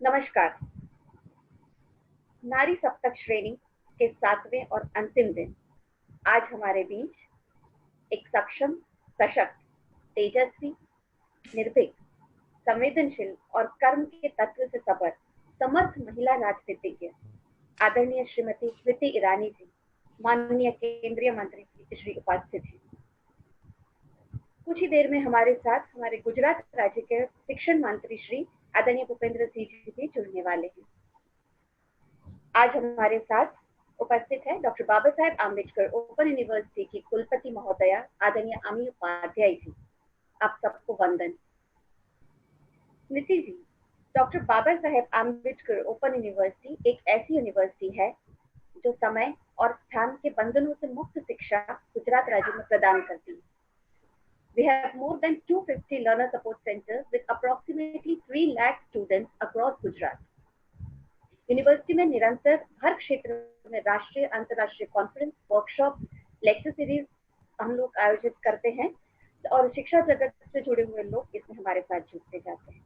नमस्कार। नारी सप्तक श्रेणी के 7वें और अंतिम दिन आज हमारे बीच एक सक्षम, सशक्त, तेजस्वी, निर्भीक, संवेदनशील और कर्म के तत्व से सबर समर्थ महिला राजनीतिज्ञ आदरणीय श्रीमती स्मृति ईरानी जी, माननीय केंद्रीय मंत्री श्री उपस्थित हैं। कुछ ही देर में हमारे साथ हमारे गुजरात राज्य के शिक्षण मंत्री श्री आदरणीय भूपेंद्र सिंह जी भी जुड़ने वाले हैं। आज हमारे साथ उपस्थित है doctor Baba Saheb Ambedkar open university की कुलपति महोदया आदरणीय अमी उपाध्याय जी। आप सबको वंदन। स्मृति जी, doctor Baba Saheb Ambedkar open university एक ऐसी यूनिवर्सिटी है जो समय और स्थान के बंधनों से मुक्त शिक्षा गुजरात राज्य में प्रदान करती है। We have more than 250 learner support centers with approximately 3 lakh students across Gujarat. University में निरंतर हर क्षेत्र में राष्ट्रीय अंतर्राष्ट्रीय कॉन्फ्रेंस, वर्कशॉप, लेक्चर सीरीज हम लोग आयोजित करते हैं और शिक्षा जगत से जुड़े हुए लोग इसमें हमारे साथ जुड़ते जाते हैं।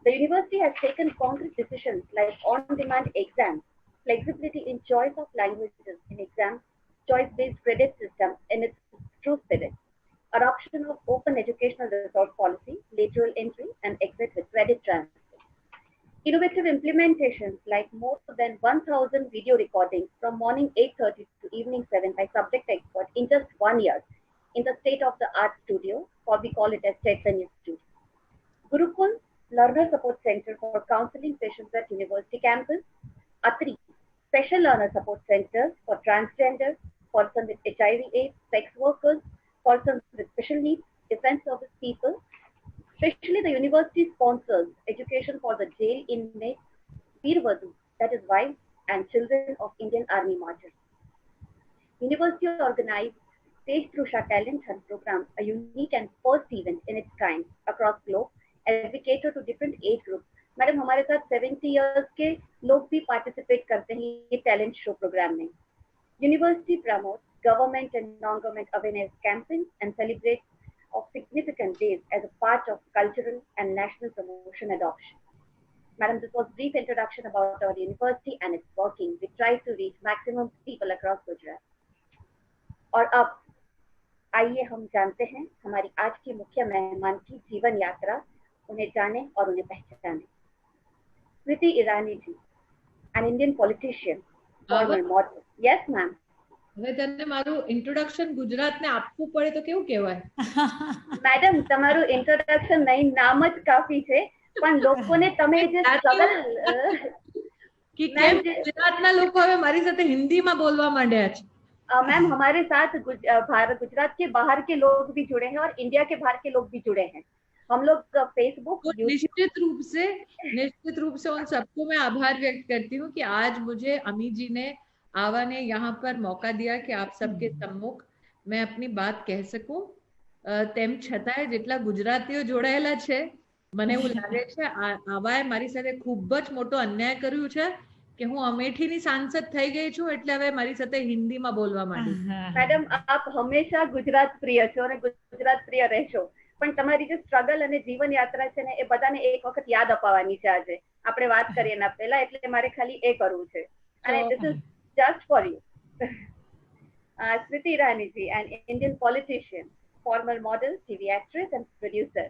The university has taken concrete decisions like on-demand exams, flexibility in choice of languages in exams, choice-based credit system in its true spirit, adoption of open educational resource policy, lateral entry and exit with credit transfer. Innovative implementations like more than 1,000 video recordings from morning 8:30 to evening 7 by subject expert in just 1 year in the state-of-the-art studio, or we call it as Chaitanya Studio. Gurukul Learner Support Center for counseling sessions at University campus. Atri Special Learner Support Centers for transgender, persons with HIV/AIDS, sex workers, persons with special needs, defense service people. Especially the university sponsors education for the jail inmates, Veer-Vadhu, that is wives and children of Indian Army martyrs. University organized Stage Trusha Talent Hunt program, a unique and first event in its kind across globe as we cater to different age groups. Madam, हमारे साथ 70 years के लोग भी participate करते हैं ये talent show program में. University promotes government and non-government awareness campaigns and celebrates of significant days as a part of cultural and national promotion adoption. Madam, this was brief introduction about our university and its working. We try to reach maximum people across Gujarat. और अब आइए हम जानते हैं हमारी आज की मुख्य मेहमान की जीवन यात्रा, उन्हें जाने और उन्हें पहचाने। Smriti Irani ji, an Indian politician, former model. Yes, ma'am. હવે તને મારું ઇન્ટ્રોડક્શન ગુજરાતને આપવું પડે તો કેવું કહેવાય? મેડમ, તમારું ઇન્ટ્રોડક્શન નહીં, નામ જ કાફી છે, પણ લોકોને તમે જે સ્ટ્રગલ કે કેમ ગુજરાતના લોકો હવે મારી સાથે હિન્દીમાં બોલવા માંડ્યા છે। मैम, हमारे साथ गुजरात के बाहर के लोग भी जुड़े हैं और इंडिया के बाहर के लोग भी जुड़े हैं। हम लोग फेसबुक, निश्चित रूप से उन सबको मैं आभार व्यक्त करती हूँ कि आज मुझे अमी जी ने आवा ने यहाँ पर मौका दिया कि आप सबके सम्मुख मैं अपनी बात कह सकूं। તેમ છતાંય જેટલા ગુજરાતીઓ જોડાયેલા છે મને એવું લાગે છે આવાએ મારી સાથે ખૂબ જ મોટો અન્યાય કર્યું છે કે હું અમેઠીની સાંસદ થઈ ગઈ છું એટલે હવે મારી સાથે હિન્દીમાં બોલવા માંડી। મેડમ, આપ હંમેશા ગુજરાત પ્રિય છો અને ગુજરાત પ્રિય રહેશો, પણ તમારી જે સ્ટ્રગલ અને જીવન યાત્રા છે ને એ બધાને એક વખત યાદ અપાવવાની છે આજે આપણે વાત કરીએ એના પહેલા, એટલે મારે ખાલી એ કરવું છે અને this is just for you. Smriti Irani ji, an Indian politician, former model, TV actress and producer,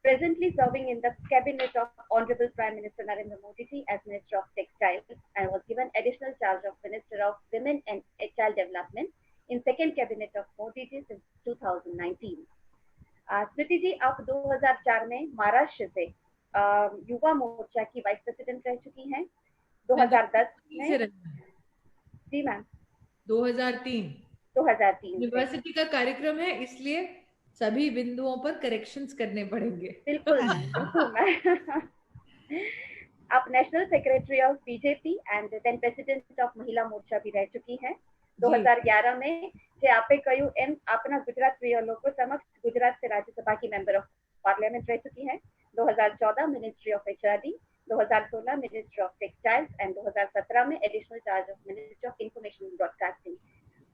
presently serving in the cabinet of Honorable Prime Minister Narendra Modi ji as Minister of Textiles and was given additional charge of Minister of Women and Child Development in second cabinet of Modi ji since 2019. Smriti ji, आप 2004 में महाराष्ट्र से युवा मोर्चा की vice president रह चुकी हैं। 2010 में जी ma'am 2003 university का कार्यक्रम है इसलिए सभी बिंदुओं पर करेक्शंस करने पड़ेंगे। बिल्कुल बिल्कुल। आप national secretary of BJP and then president of Mahila Morcha भी रह चुकी हैं। 2011 में જે આપે કહ્યું એમ આપના ગુજરાત પ્રિય લોકો સમક્ષ ગુજરાત से राज्यसभा की मेंबर ऑफ पार्लियामेंट रह चुकी हैं। 2014 ministry of HRD, 2016 ministry of textiles and 2017 में additional charge of ministry of information broadcasting.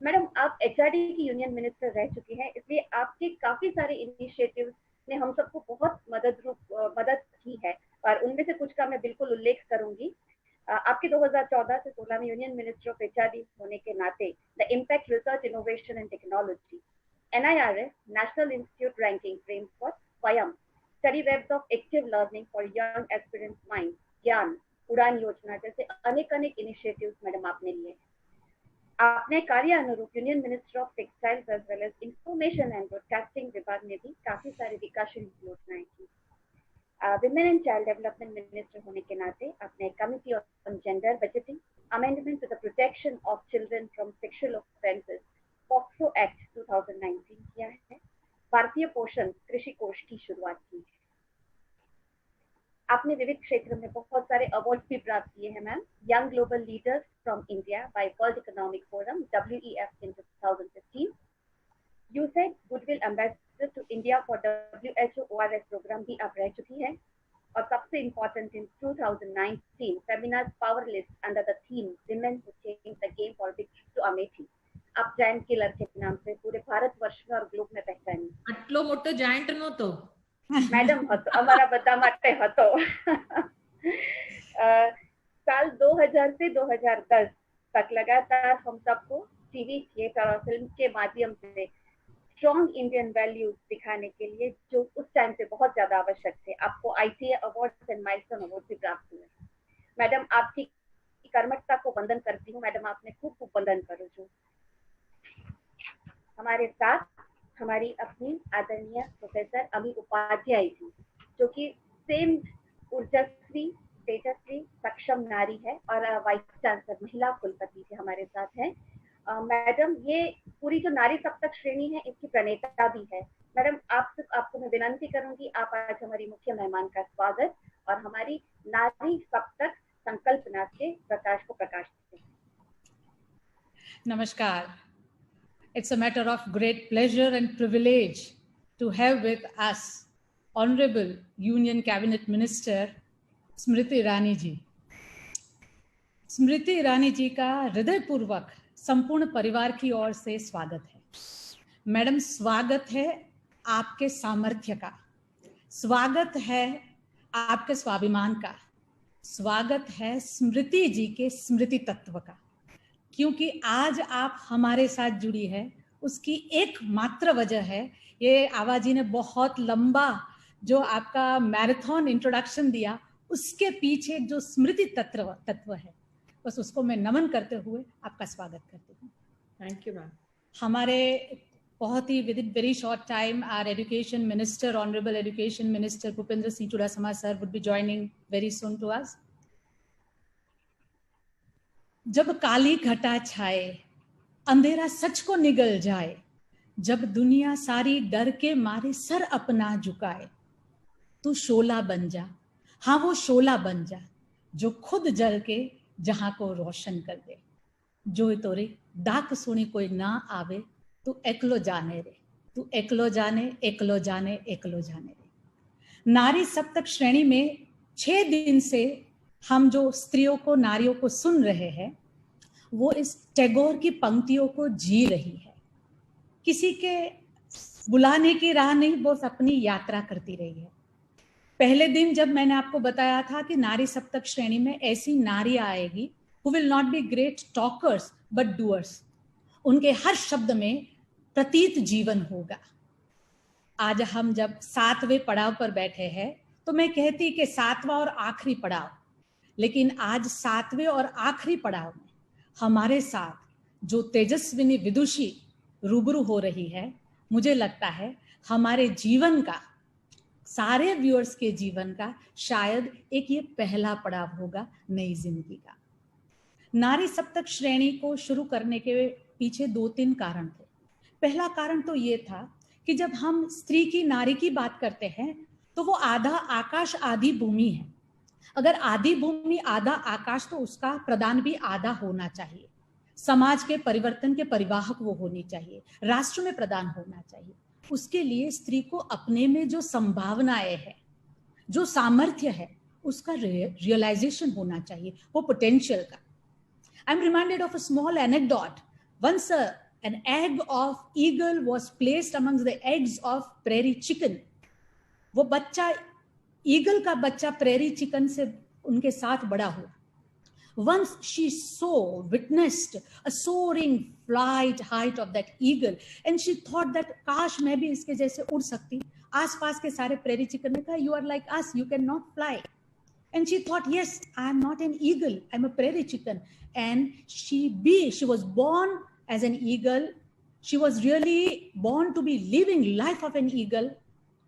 Madam, आप एचआरडी की यूनियन मिनिस्टर रह चुकी हैं, इसलिए आपके काफी सारे इनिशिएटिव्स ने हम सबको बहुत मदद की है और उनमें से कुछ का मैं बिल्कुल उल्लेख करूंगी। आपके 2014 से 16 में यूनियन मिनिस्टर ऑफ एचआरडी होने के नाते the impact research innovation and technology NIRF national institute ranking frame for Swayam study webs of active learning for young aspirants mind, ज्ञान, उड़ान योजना जैसे अनेक इनिशिएटिव्स मैडम आपने लिए। आपने कार्य अनुरूप union minister of textiles as well as information and broadcasting विभाग में भी काफी सारी विकासशील योजनाएं की। Women and child development minister होने के नाते आपने committee on gender budgeting, amendment to the protection of children from sexual offences POCSO act 2019 किया है। भारतीय पोषण कृषि कोष की शुरुआत की है। आपने विविध क्षेत्र में बहुत सारे अवार्ड भी प्राप्त किए हैं ma'am. Young global leaders from India by world economic forum WEF in 2015। You said goodwill ambassador to India for WHO ORS programme भी आप रह चुकी हैं। और सबसे important in 2019 Femina's power list under the theme women who change the game for victory to Amethi. आप giant killer के नाम से पूरे भारतवर्ष में और ग्लोब में पहचानी। आटलो मोटो जायंट नो तो मैडम હતો અમારા બધા માટે હતો। साल 2000 से 2010 तक लगातार हम सबको टीवी, थिएटर और फिल्म के माध्यम से स्ट्रॉन्ग इंडियन वैल्यूज दिखाने के लिए जो उस टाइम पे बहुत ज्यादा आवश्यक थे, आपको ITA awards and milestone award भी प्राप्त हुए। मैडम आपकी कर्मठता को वंदन करती हूँ। मैडम आपने खूब खूब वंदन करो। जो हमारे साथ हमारी अपनी आदरणीय प्रोफेसर अमी उपाध्याय जी, जो कि सेम ऊर्जास्वी, तेजस्वी, सक्षम नारी है और वाइस चांसलर महिला कुलपति जी हमारे साथ हैं। मैडम ये पूरी जो नारी सप्तक श्रेणी है इसकी प्रणेता भी है। मैडम आपको मैं विनंती करूंगी, आप आज हमारी मुख्य मेहमान का स्वागत और हमारी नारी सप्तक संकल्पना के प्रकाश को प्रकाशित करें। नमस्कार। It's a matter of great pleasure and privilege to have with us Honorable Union Cabinet Minister Smriti Irani ji. Smriti Irani ji का हृदयपूर्वक संपूर्ण परिवार की ओर से स्वागत है। मैडम, स्वागत है आपके सामर्थ्य का, स्वागत है आपके स्वाभिमान का, स्वागत है स्मृति जी के स्मृति तत्व का। क्योंकि आज आप हमारे साथ जुड़ी है उसकी एकमात्र वजह है, ये आवा जी ने बहुत लंबा जो आपका मैराथन इंट्रोडक्शन दिया, उसके पीछे जो स्मृति तत्व है, बस उसको मैं नमन करते हुए आपका स्वागत करती हूँ। Thank you ma'am. हमारे बहुत ही within very short time our education minister, honourable education minister Bhupendra Singh Chudasama sir would be joining very soon to us. जब काली घटा छाए, अंधेरा सच को निगल जाए, जब दुनिया सारी डर के मारे सर अपना झुकाए, तू शोला बन जा, हाँ वो शोला बन जा जो खुद जल के जहां को रोशन कर दे। जो तोरे डाक सुनी कोई ना आवे, तू एकलो जाने रे, तू एकलो जाने, एकलो जाने, एकलो जाने रे। नारी सप्तक श्रेणी में 6 दिन से हम जो स्त्रियों को, नारियों को सुन रहे हैं, वो इस टैगोर की पंक्तियों को जी रही है। किसी के बुलाने की राह नहीं, वो अपनी यात्रा करती रही है। पहले दिन जब मैंने आपको बताया था कि नारी सप्तक श्रेणी में ऐसी नारी आएगी who will not be great talkers but doers, उनके हर शब्द में प्रतीत जीवन होगा। आज हम जब 7वें पड़ाव पर बैठे हैं तो मैं कहती कि 7वां और आखिरी पड़ाव, लेकिन आज 7वें और आखिरी पड़ाव में हमारे साथ जो तेजस्विनी विदुषी रूबरू हो रही है, मुझे लगता है हमारे जीवन का, सारे व्यूअर्स के जीवन का शायद एक ये पहला पड़ाव होगा नई जिंदगी का। नारी सप्तक श्रेणी को शुरू करने के पीछे 2-3 कारण थे। पहला कारण तो ये था कि जब हम स्त्री की, नारी की बात करते हैं तो वो आधा आकाश आधी भूमि है। अगर आधी भूमि आधा आकाश, तो उसका प्रदान भी आधा होना चाहिए। समाज के परिवर्तन के परिवाहक वो होनी चाहिए, राष्ट्र में प्रदान होना चाहिए। उसके लिए स्त्री को अपने में जो संभावनाएं है, जो सामर्थ्य है, उसका रियलाइजेशन होना चाहिए, वो पोटेंशियल का। I am reminded of a small anecdote. Once an egg of eagle was placed amongst the eggs of prairie chicken. वो बच्चा, ईगल का बच्चा प्रेरी चिकन से उनके साथ बड़ा हुआ. Once she witnessed a soaring flight height of that eagle, and she thought that काश मैं भी इसके जैसे उड़ सकती. आसपास के सारे prairie chicken ने कहा, you are like us, you cannot fly. And she thought, yes, I am not an eagle, I am a prairie chicken. And she was born as an eagle. She was really born to be living life of an eagle,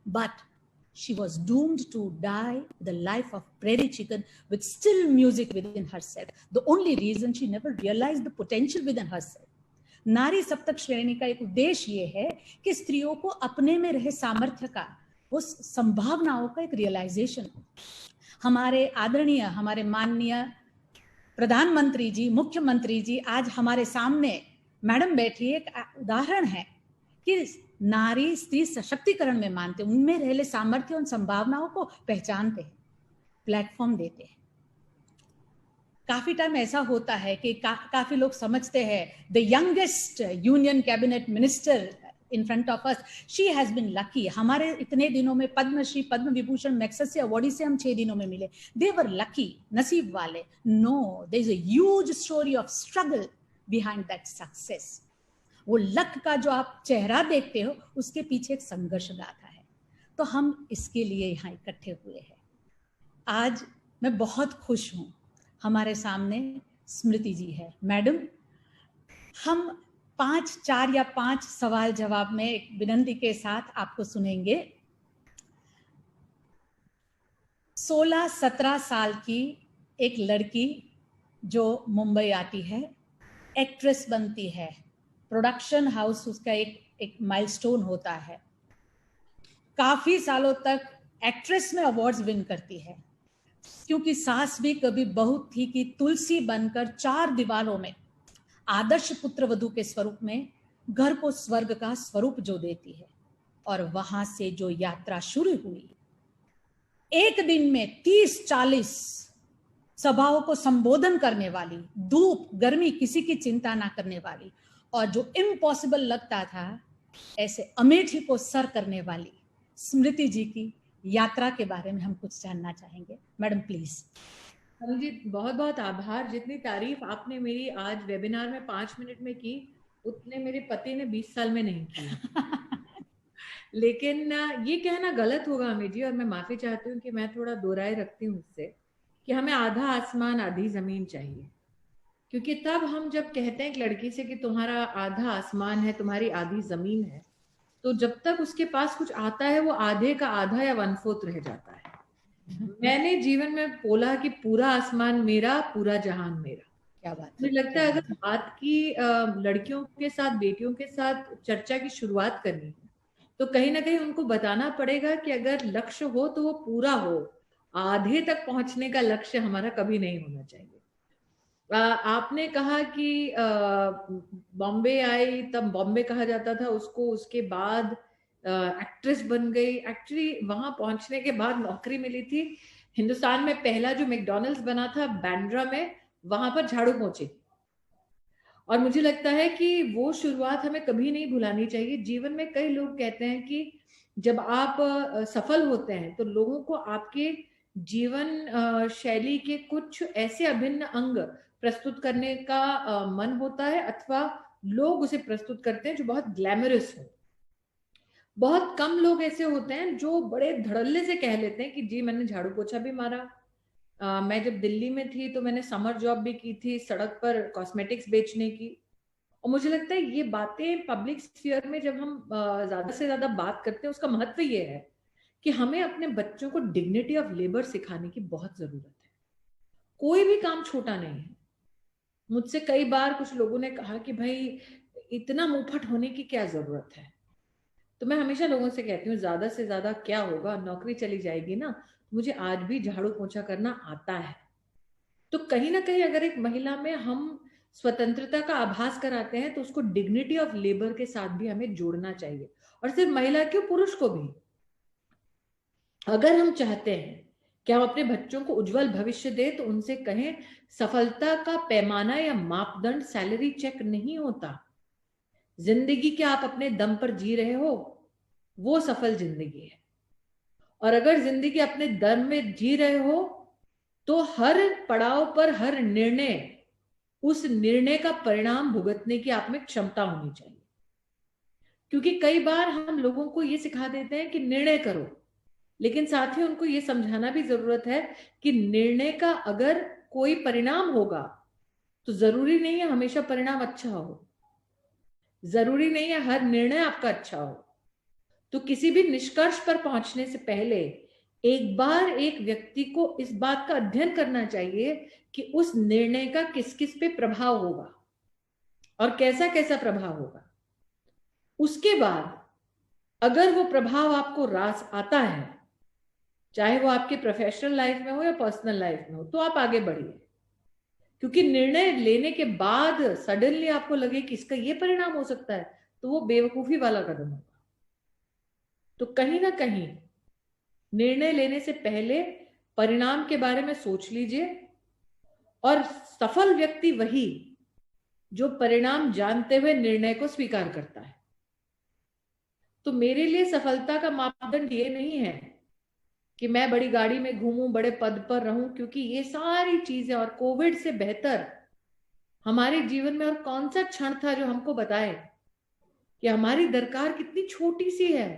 but she was doomed to die the life of prairie chicken with still music within herself. The only reason she never realized the potential within herself. नारी सप्तक श्रेणी का एक उद्देश्य ये है कि स्त्रियों को अपने में रहे सामर्थ्य का, उस संभावनाओं का एक रियलाइजेशन हो. हमारे आदरणीय, हमारे माननीय प्रधानमंत्री जी, मुख्यमंत्री जी आज हमारे सामने मैडम बैठी एक उदाहरण है कि नारी स्त्री सशक्तिकरण में मानते, उनमें रहले सामर्थ्य और संभावनाओं को पहचानते हैं, प्लेटफॉर्म देते हैं. काफी टाइम ऐसा होता है कि काफी लोग समझते हैं the youngest union cabinet minister in front of us, she has been lucky. हमारे इतने दिनों में पद्मश्री, पद्म विभूषण, मैग्सेसे अवार्ड से हम 6 दिनों में मिले. दे वर लकी, नसीब वाले. No, there is a huge story of struggle behind that success. वो लक का जो आप चेहरा देखते हो, उसके पीछे एक संघर्ष गाथा है. तो हम इसके लिए यहाँ इकट्ठे हुए हैं. आज मैं बहुत खुश हूँ, हमारे सामने स्मृति जी है. मैडम, हम 4 या 5 सवाल जवाब में एक विनंती के साथ आपको सुनेंगे. 16-17 साल की एक लड़की जो मुंबई आती है, एक्ट्रेस बनती है. प्रोडक्शन हाउस उसका एक माइलस्टोन होता है. काफी सालों तक एक्ट्रेस में अवार्ड्स विन करती है, क्योंकि सास भी कभी बहू थी कि तुलसी बनकर 4 दीवारों में आदर्श पुत्र वधू के स्वरूप में घर को स्वर्ग का स्वरूप जो देती है. और वहां से जो यात्रा शुरू हुई, एक दिन में 30-40 सभाओं को संबोधन करने वाली, धूप गर्मी किसी की चिंता ना करने वाली, और जो इम्पॉसिबल लगता था ऐसे अमेठी को सर करने वाली स्मृति जी की यात्रा के बारे में हम कुछ जानना चाहेंगे. Madam please. जी, बहुत बहुत आभार. जितनी तारीफ आपने मेरी आज वेबिनार में 5 मिनट में की, उतने मेरे पति ने 20 साल में नहीं की. लेकिन ये कहना गलत होगा अमित जी, और मैं माफी चाहती हूँ कि मैं थोड़ा दो राय रखती हूँ इससे, कि हमें आधा आसमान आधी जमीन चाहिए. क्योंकि तब हम जब कहते हैं एक लड़की से कि तुम्हारा आधा आसमान है, तुम्हारी आधी जमीन है, तो जब तक उसके पास कुछ आता है वो आधे का आधा या 1/4 रह जाता है. मैंने जीवन में बोला कि पूरा आसमान मेरा, पूरा जहान मेरा. क्या बात. मुझे लगता है अगर बात की लड़कियों के साथ, बेटियों के साथ चर्चा की शुरुआत करनी है, तो कहीं ना कहीं उनको बताना पड़ेगा कि अगर लक्ष्य हो तो वो पूरा हो. आधे तक पहुंचने का लक्ष्य हमारा कभी नहीं होना चाहिए. आपने कहा कि बॉम्बे आई, तब बॉम्बे कहा जाता था उसको, उसके बाद एक्ट्रेस बन गई. एक्चुअली वहां पहुंचने के बाद नौकरी मिली थी. हिंदुस्तान में पहला जो मैकडॉनल्ड्स बना था बांद्रा में, वहां पर झाड़ू पोंछे. और मुझे लगता है कि वो शुरुआत हमें कभी नहीं भुलानी चाहिए. जीवन में कई लोग कहते हैं कि जब आप सफल होते हैं तो लोगों को आपके जीवन शैली के कुछ ऐसे अभिन्न अंग प्रस्तुत करने का मन होता है, अथवा लोग उसे प्रस्तुत करते हैं जो बहुत ग्लैमरस हो. बहुत कम लोग ऐसे होते हैं जो बड़े धड़ल्ले से कह लेते हैं कि जी मैंने झाड़ू पोछा भी मारा. मैं जब दिल्ली में थी तो मैंने समर जॉब भी की थी, सड़क पर कॉस्मेटिक्स बेचने की. और मुझे लगता है ये बातें पब्लिक स्फीयर में जब हम ज्यादा से ज्यादा बात करते हैं, उसका महत्व ये है कि हमें अपने बच्चों को डिग्निटी ऑफ लेबर सिखाने की बहुत जरूरत है. कोई भी काम छोटा नहीं है. मुझसे कई बार कुछ लोगों ने कहा कि भाई इतना मुंहफट होने की क्या जरूरत है. तो मैं हमेशा लोगों से कहती हूँ ज्यादा से ज्यादा क्या होगा, नौकरी चली जाएगी ना. मुझे आज भी झाड़ू पोंछा करना आता है. तो कहीं ना कहीं अगर एक महिला में हम स्वतंत्रता का आभास कराते हैं तो उसको डिग्निटी ऑफ लेबर के साथ भी हमें जोड़ना चाहिए. और सिर्फ महिला क्यों, पुरुष को भी. अगर हम चाहते हैं कि हम अपने बच्चों को उज्जवल भविष्य दें, तो उनसे कहें सफलता का पैमाना या मापदंड सैलरी चेक नहीं होता. जिंदगी क्या आप अपने दम पर जी रहे हो, वो सफल जिंदगी है. और अगर जिंदगी अपने दम में जी रहे हो तो हर पड़ाव पर हर निर्णय, उस निर्णय का परिणाम भुगतने की आप में क्षमता होनी चाहिए। क्योंकि कई बार हम लोगों को ये सिखा देते हैं कि निर्णय करो, लेकिन साथ ही उनको ये समझाना भी जरूरत है कि निर्णय का अगर कोई परिणाम होगा तो जरूरी नहीं है हमेशा परिणाम अच्छा हो, जरूरी नहीं है हर निर्णय आपका अच्छा हो। तो किसी भी निष्कर्ष पर पहुंचने से पहले एक बार एक व्यक्ति को इस बात का अध्ययन करना चाहिए कि उस निर्णय का किस किस पे प्रभाव होगा और कैसा कैसा प्रभाव होगा। उसके बाद अगर वो प्रभाव आपको रास आता है, चाहे वो आपके प्रोफेशनल लाइफ में हो या पर्सनल लाइफ में हो, तो आप आगे बढ़िए। क्योंकि निर्णय लेने के बाद सडनली आपको लगे कि इसका ये परिणाम हो सकता है, तो वो बेवकूफी वाला कदम होगा। तो कहीं ना कहीं निर्णय लेने से पहले परिणाम के बारे में सोच लीजिए। और सफल व्यक्ति वही जो परिणाम जानते हुए निर्णय को स्वीकार करता है। तो मेरे लिए सफलता का मापदंड ये नहीं है कि मैं बड़ी गाड़ी में घूमूं, बड़े पद पर रहूं, क्योंकि ये सारी चीजें और कोविड से बेहतर हमारे जीवन में और कौन सा क्षण था जो हमको बताए कि हमारी दरकार कितनी छोटी सी है।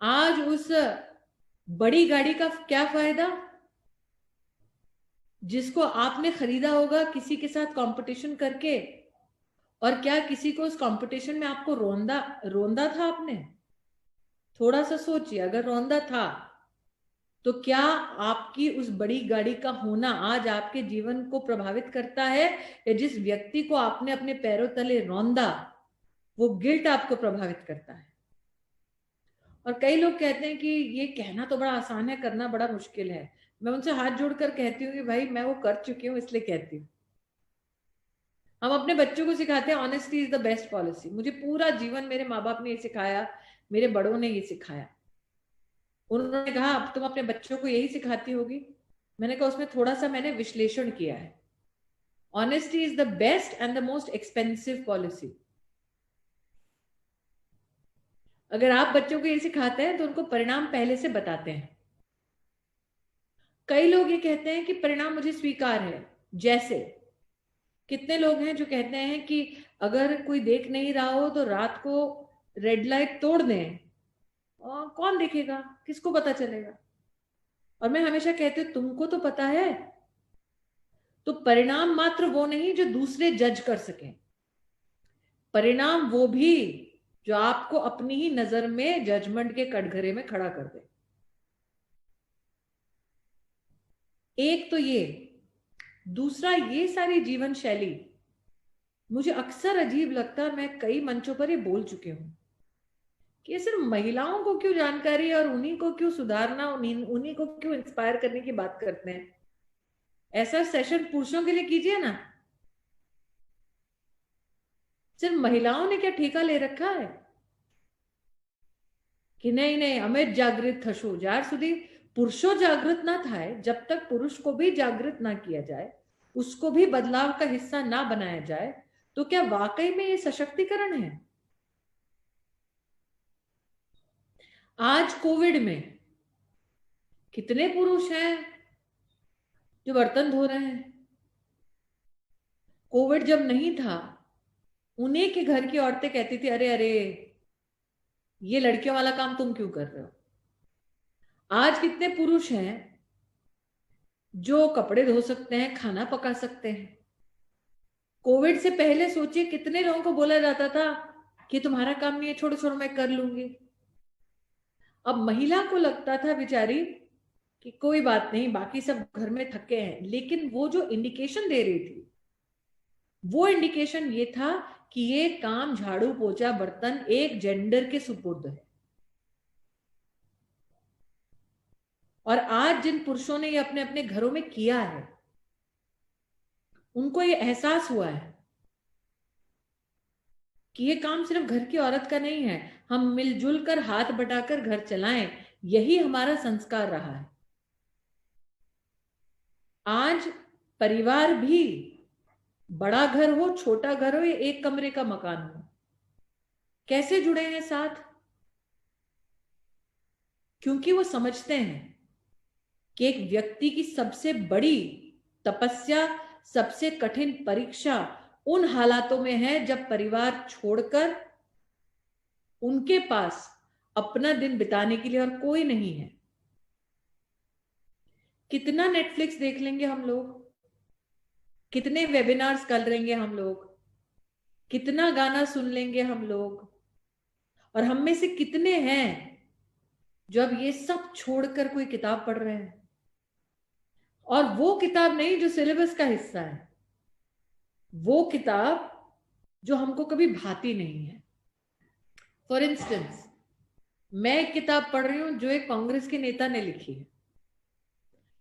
आज उस बड़ी गाड़ी का क्या फायदा जिसको आपने खरीदा होगा किसी के साथ कंपटीशन करके, और क्या किसी को उस कंपटीशन में आपको रोंदा था आपने? थोड़ा सा सोचिए, अगर रोंदा था तो क्या आपकी उस बड़ी गाड़ी का होना आज आपके जीवन को प्रभावित करता है, या जिस व्यक्ति को आपने अपने पैरों तले रौंदा वो गिल्ट आपको प्रभावित करता है? और कई लोग कहते हैं कि ये कहना तो बड़ा आसान है, करना बड़ा मुश्किल है। मैं उनसे हाथ जोड़कर कहती हूँ कि भाई मैं वो कर चुकी हूँ इसलिए कहती हूँ। हम अपने बच्चों को सिखाते हैं honesty is the best policy. मुझे पूरा जीवन मेरे माँ बाप ने ये सिखाया, मेरे बड़ों ने ये सिखाया। उन्होंने कहा अब तुम अपने बच्चों को यही सिखाती होगी। मैंने कहा उसमें थोड़ा सा मैंने विश्लेषण किया है। Honesty is the best and the most expensive policy. अगर आप बच्चों को ये सिखाते हैं तो उनको परिणाम पहले से बताते हैं। कई लोग ये कहते हैं कि परिणाम मुझे स्वीकार है। जैसे कितने लोग हैं जो कहते हैं कि अगर कोई देख नहीं रहा हो तो रात को रेड लाइट तोड़ दें, और कौन देखेगा, किसको पता चलेगा? और मैं हमेशा कहती हूँ तुमको तो पता है। तो परिणाम मात्र वो नहीं जो दूसरे जज कर सकें, परिणाम वो भी जो आपको अपनी ही नजर में जजमेंट के कटघरे में खड़ा कर दे। एक तो ये, दूसरा ये सारी जीवन शैली मुझे अक्सर अजीब लगता है। मैं कई मंचों पर ये बोल चुकी हूं कि ये सिर्फ महिलाओं को क्यों जानकारी और उन्हीं को क्यों सुधारना, उन्हीं को क्यों इंस्पायर करने की बात करते हैं। ऐसा सेशन पुरुषों के लिए कीजिए ना। सिर्फ महिलाओं ने क्या ठेका ले रखा है कि नहीं नहीं અમે जागृत થશો? જ્યાર સુધી पुरुषों जागृत ना થાય, जब तक पुरुष को भी जागृत ना किया जाए, उसको भी बदलाव का हिस्सा ना बनाया जाए, तो क्या वाकई में ये सशक्तिकरण है? आज कोविड में कितने पुरुष हैं जो बर्तन धो रहे हैं? कोविड जब नहीं था उन्हीं के घर की औरतें कहती थी अरे अरे ये लड़कियों वाला काम तुम क्यों कर रहे हो। आज कितने पुरुष हैं जो कपड़े धो सकते हैं, खाना पका सकते हैं। कोविड से पहले सोचिए कितने लोगों को बोला जाता था कि तुम्हारा काम नहीं है, छोड़ो छोड़ो मैं कर लूंगी। अब महिला को लगता था बेचारी कि कोई बात नहीं, बाकी सब घर में थके हैं, लेकिन वो जो इंडिकेशन दे रही थी वो इंडिकेशन ये था कि ये काम झाड़ू पोछा बर्तन एक जेंडर के सुपुर्द है। और आज जिन पुरुषों ने ये अपने अपने घरों में किया है उनको ये एहसास हुआ है कि ये काम सिर्फ घर की औरत का नहीं है, हम मिलजुल कर हाथ बटाकर घर चलाएं, यही हमारा संस्कार रहा है। आज परिवार भी बड़ा घर हो, छोटा घर हो या एक कमरे का मकान हो, कैसे जुड़े हैं साथ? क्योंकि वो समझते हैं कि एक व्यक्ति की सबसे बड़ी तपस्या, सबसे कठिन परीक्षा उन हालातों में है जब परिवार छोड़कर उनके पास अपना दिन बिताने के लिए और कोई नहीं है। कितना नेटफ्लिक्स देख लेंगे हम लोग, कितने वेबिनार्स कर लेंगे हम लोग, कितना गाना सुन लेंगे हम लोग, और हम में से कितने हैं जो अब ये सब छोड़कर कोई किताब पढ़ रहे हैं, और वो किताब नहीं जो सिलेबस का हिस्सा है, वो किताब जो हमको कभी भाती नहीं है। फॉर इंस्टेंस, मैं एक किताब पढ़ रही हूं जो एक कांग्रेस के नेता ने लिखी है,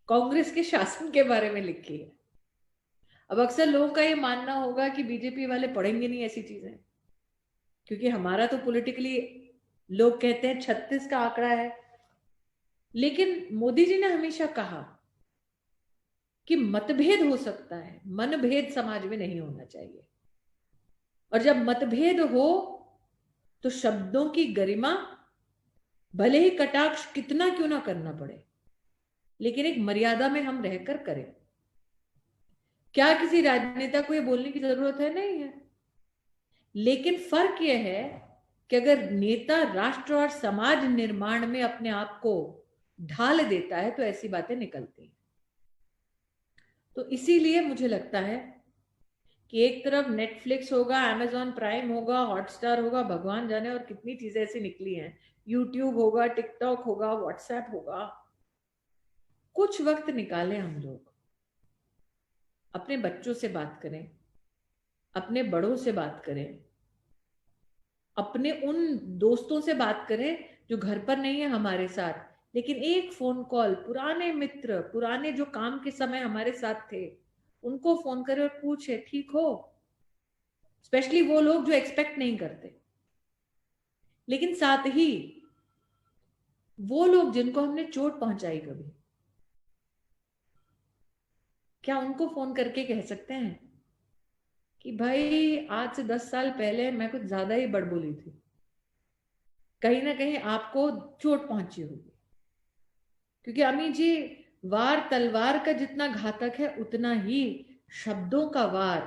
कांग्रेस के शासन के बारे में लिखी है। अब अक्सर लोगों का ये मानना होगा कि बीजेपी वाले पढ़ेंगे नहीं ऐसी चीजें, क्योंकि हमारा तो पॉलिटिकली लोग कहते हैं 36 का आंकड़ा है, लेकिन मोदी जी ने हमेशा कहा कि मतभेद हो सकता है, मनभेद समाज में नहीं होना चाहिए, और जब मतभेद हो तो शब्दों की गरिमा, भले ही कटाक्ष कितना क्यों ना करना पड़े, लेकिन एक मर्यादा में हम रहकर करें। क्या किसी राजनेता को ये बोलने की जरूरत है? नहीं है, लेकिन फर्क यह है कि अगर नेता राष्ट्र और समाज निर्माण में अपने आप को ढाल देता है तो ऐसी बातें निकलती हैं। तो इसीलिए मुझे लगता है कि एक तरफ नेटफ्लिक्स होगा, अमेजॉन प्राइम होगा, हॉटस्टार होगा, भगवान जाने और कितनी चीजें ऐसी निकली हैं, यूट्यूब होगा, टिकटॉक होगा, व्हाट्सएप होगा। कुछ वक्त निकालें हम लोग, अपने बच्चों से बात करें, अपने बड़ों से बात करें, अपने उन दोस्तों से बात करें जो घर पर नहीं है हमारे साथ, लेकिन एक फोन कॉल, पुराने मित्र, पुराने जो काम के समय हमारे साथ थे, उनको फोन करें और पूछे ठीक हो। स्पेशली वो लोग जो एक्सपेक्ट नहीं करते, लेकिन साथ ही वो लोग जिनको हमने चोट पहुंचाई कभी, क्या उनको फोन करके कह सकते हैं कि भाई आज से 10 साल पहले मैं कुछ ज्यादा ही बड़बोली थी, कहीं ना कहीं आपको चोट पहुंची होगी? क्योंकि अमी जी, वार तलवार का जितना घातक है उतना ही शब्दों का वार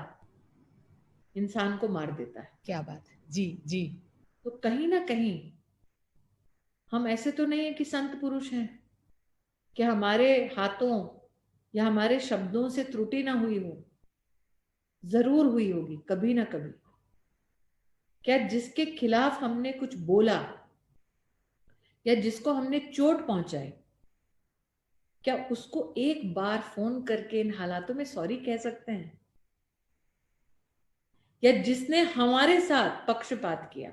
इंसान को मार देता है। क्या बात है जी जी। तो कहीं ना कहीं हम ऐसे तो नहीं है कि संत पुरुष हैं कि हमारे हाथों या हमारे शब्दों से त्रुटि ना हुई हो, जरूर हुई होगी कभी ना कभी। क्या जिसके खिलाफ हमने कुछ बोला या जिसको हमने चोट पहुंचाई, क्या उसको एक बार फोन करके इन हालातों में सॉरी कह सकते हैं? या जिसने हमारे साथ पक्षपात किया,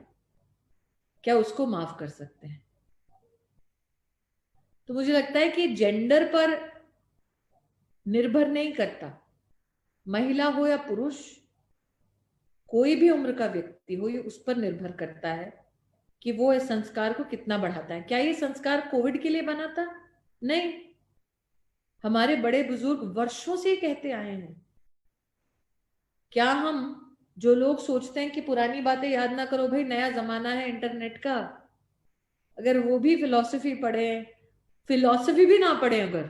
क्या उसको माफ कर सकते हैं? तो मुझे लगता है कि जेंडर पर निर्भर नहीं करता, महिला हो या पुरुष, कोई भी उम्र का व्यक्ति हो, ये उस पर निर्भर करता है कि वो इस संस्कार को कितना बढ़ाता है। क्या ये संस्कार कोविड के लिए बना था? नहीं, हमारे बड़े बुजुर्ग वर्षों से कहते आए हैं। क्या हम जो लोग सोचते हैं कि पुरानी बातें याद ना करो भाई, नया जमाना है इंटरनेट का, अगर वो भी फिलॉसफी पढ़े, फिलॉसफी भी ना पढ़े, अगर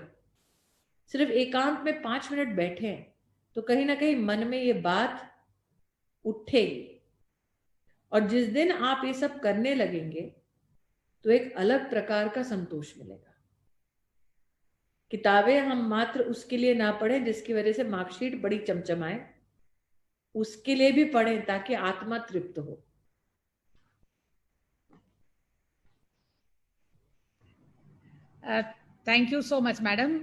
सिर्फ एकांत में 5 मिनट बैठे, तो कहीं ना कहीं मन में ये बात उठेगी। और जिस दिन आप ये सब करने लगेंगे तो एक अलग प्रकार का संतोष मिलेगा। किताबें हम मात्र उसके लिए ना पढ़ें जिसकी वजह से मार्कशीट बड़ी चमचमाए, उसके लिए भी पढ़ें ताकि आत्मा तृप्त हो। Thank you so much madam.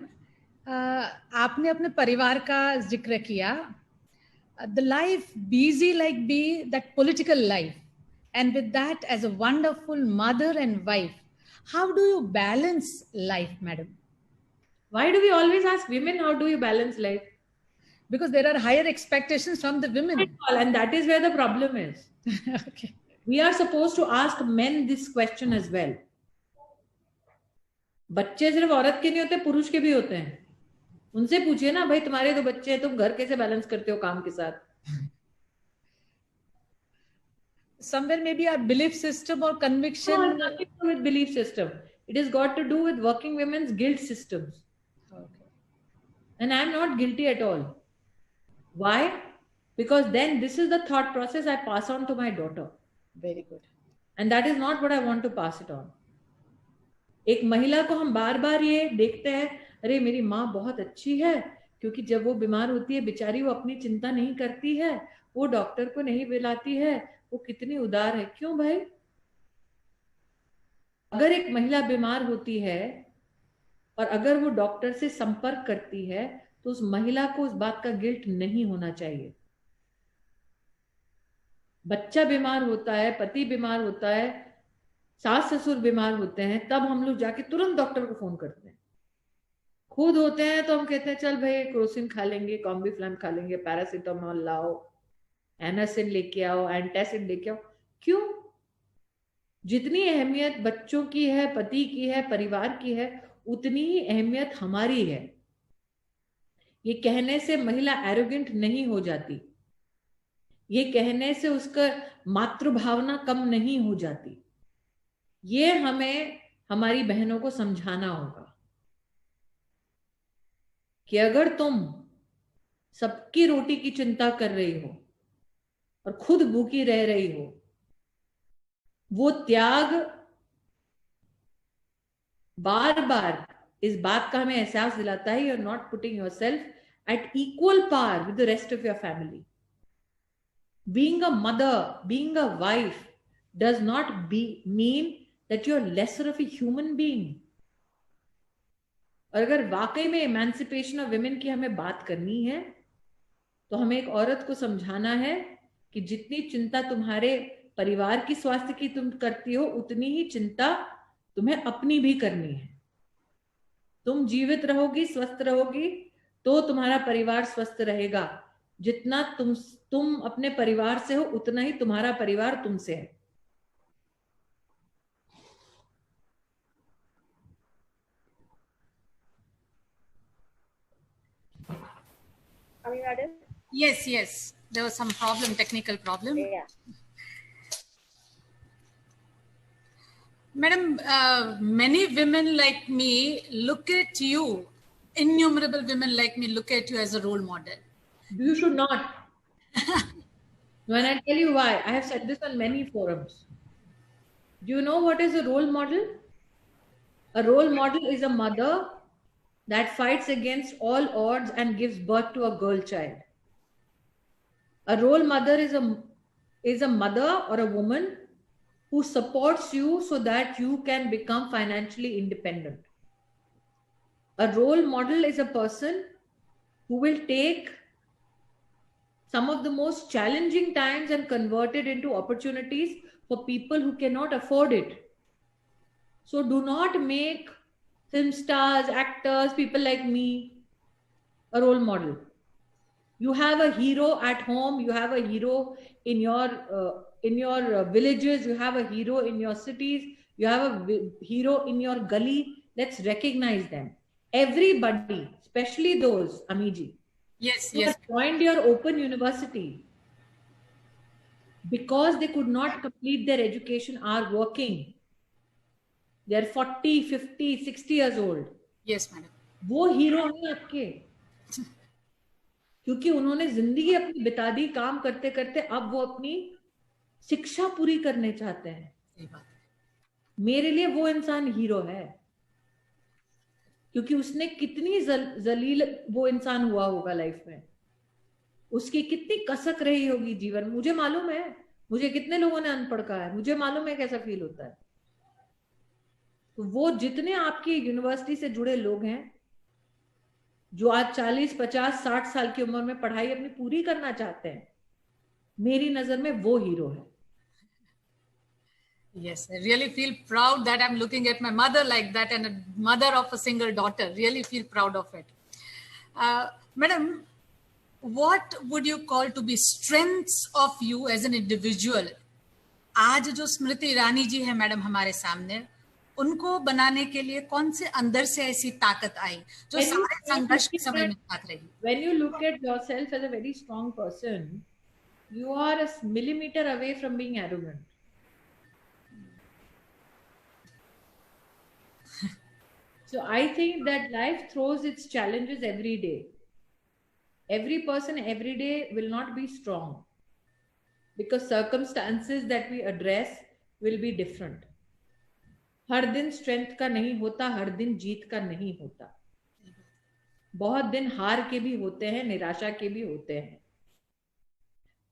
आपने अपने परिवार का जिक्र किया। The life busy like be, that political life, and with that as a wonderful mother and wife, how do you balance life, madam? Why do we always ask women how do you balance life? Because there are higher expectations from the women. And that is where the problem is. Okay. We are supposed to ask men this question as well. बच्चे सिर्फ औरत के नहीं होते, पुरुष के भी होते हैं। उनसे पूछिए ना, भाई तुम्हारे 2 बच्चे हैं, तुम घर कैसे बैलेंस करते हो काम के साथ? Somewhere maybe our belief system or conviction. No, nothing to do with belief system. It has got to do with working women's guilt systems. and I am not guilty at all. Why? Because then this is the thought process I pass on to my daughter. Very good. And that is not what I want to pass it on. एक महिला को हम बार बार ये देखते हैं, अरे मेरी माँ बहुत अच्छी है, क्योंकि जब वो बीमार होती है बेचारी वो अपनी चिंता नहीं करती है, वो डॉक्टर को नहीं बुलाती है, वो कितनी उदार है. क्यों भाई? अगर एक महिला बीमार होती है और अगर वो डॉक्टर से संपर्क करती है तो उस महिला को उस बात का गिल्ट नहीं होना चाहिए. बच्चा बीमार होता है, पति बीमार होता है, सास ससुर बीमार होते हैं, तब हम लोग जाके तुरंत डॉक्टर को फोन करते हैं. खुद होते हैं तो हम कहते हैं चल भाई क्रोसिन खा लेंगे, कॉम्बीफ्लैम खा लेंगे, पैरासिटामोल लाओ, एनासिन लेके आओ, एंटासिड लेके आओ. क्यों? जितनी अहमियत बच्चों की है, पति की है, परिवार की है, उतनी ही अहमियत हमारी है. ये कहने से महिला एरोगेंट नहीं हो जाती, ये कहने से उसका मातृभावना कम नहीं हो जाती. ये हमें हमारी बहनों को समझाना होगा कि अगर तुम सबकी रोटी की चिंता कर रही हो और खुद भूखी रह रही हो, वो त्याग बार बार इस बात का हमें एहसास दिलाता है, you are not putting yourself at equal par with the rest of your family. Being a mother, being a wife does not mean that you are lesser of a human being. और अगर वाकई में emancipation of women की हमें बात करनी है तो हमें एक औरत को समझाना है कि जितनी चिंता तुम्हारे परिवार की स्वास्थ्य की तुम करती हो, उतनी ही चिंता तुम्हें अपनी भी करनी है. तुम जीवित रहोगी, स्वस्थ रहोगी, तो तुम्हारा परिवार स्वस्थ रहेगा. जितना तुम अपने परिवार से हो, उतना ही तुम्हारा परिवार तुमसे है. Madam? Yes. There was some problem, technical problem. Yeah. Madam, many women like me look at you, innumerable women like me look at you as a role model. You should not. When I tell you why, I have said this on many forums. Do you know what is a role model? A role model is a mother that fights against all odds and gives birth to a girl child. A role mother is a mother or a woman who supports you so that you can become financially independent. A role model is a person who will take some of the most challenging times and convert it into opportunities for people who cannot afford it. So do not make film stars, actors, people like me a role model. You have a hero at home, you have a hero in your villages, you have a hero in your cities, you have a hero in your gully. Let's recognize them. Everybody, especially those, Amiji, who have joined your open university because they could not complete their education are working. They are 40, 50, 60 years old. Yes, madam. वो hero हैं आपके, क्योंकि उन्होंने जिंदगी अपनी बिता दी काम करते करते. अब वो अपनी शिक्षा पूरी करने चाहते हैं. मेरे लिए वो इंसान हीरो है, क्योंकि उसने कितनी जलील वो इंसान हुआ होगा लाइफ में, उसकी कितनी कसक रही होगी जीवन. मुझे मालूम है, मुझे कितने लोगों ने अनपढ़ कहा है, मुझे मालूम है कैसा फील होता है. तो वो जितने आपकी यूनिवर्सिटी से जुड़े लोग हैं जो आज 40, 50, 60 साल की उम्र में पढ़ाई अपनी पूरी करना चाहते हैं, मेरी नजर में वो हीरो है. Yes, I really feel proud that I'm looking at my mother like that, and a mother of a single daughter. Really feel proud of it. Madam, what would you call to be strengths of you as an individual? आज जो स्मृति ईरानी जी है madam हमारे सामने, उनको बनाने के लिए कौन से अंदर से ऐसी ताकत आई जो सारे संघर्ष के समय में साथ रही? When you look at yourself as a very strong person, you are a millimeter away from being arrogant. So I think that life throws its challenges every day. Every person every day will not be strong because circumstances that we address will be different. हर दिन strength का नहीं होता, हर दिन जीत का नहीं होता. बहुत दिन हार के भी होते हैं, निराशा के भी होते हैं.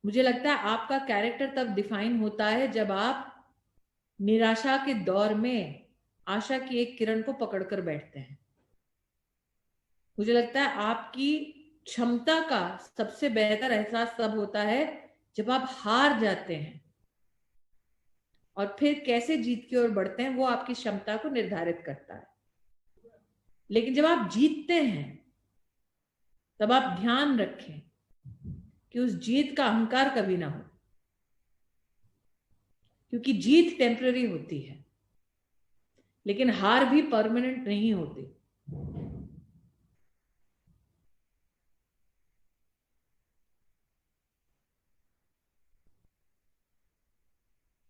मुझे लगता है आपका कैरेक्टर तब डिफाइन होता है जब आप निराशा के दौर में आशा की एक किरण को पकड़कर बैठते हैं. मुझे लगता है आपकी क्षमता का सबसे बेहतर एहसास तब होता है जब आप हार जाते हैं और फिर कैसे जीत की ओर बढ़ते हैं वो आपकी क्षमता को निर्धारित करता है. लेकिन जब आप जीतते हैं तब आप ध्यान रखें कि उस जीत का अहंकार कभी ना हो, क्योंकि जीत टेम्पररी होती है लेकिन हार भी परमानेंट नहीं होती.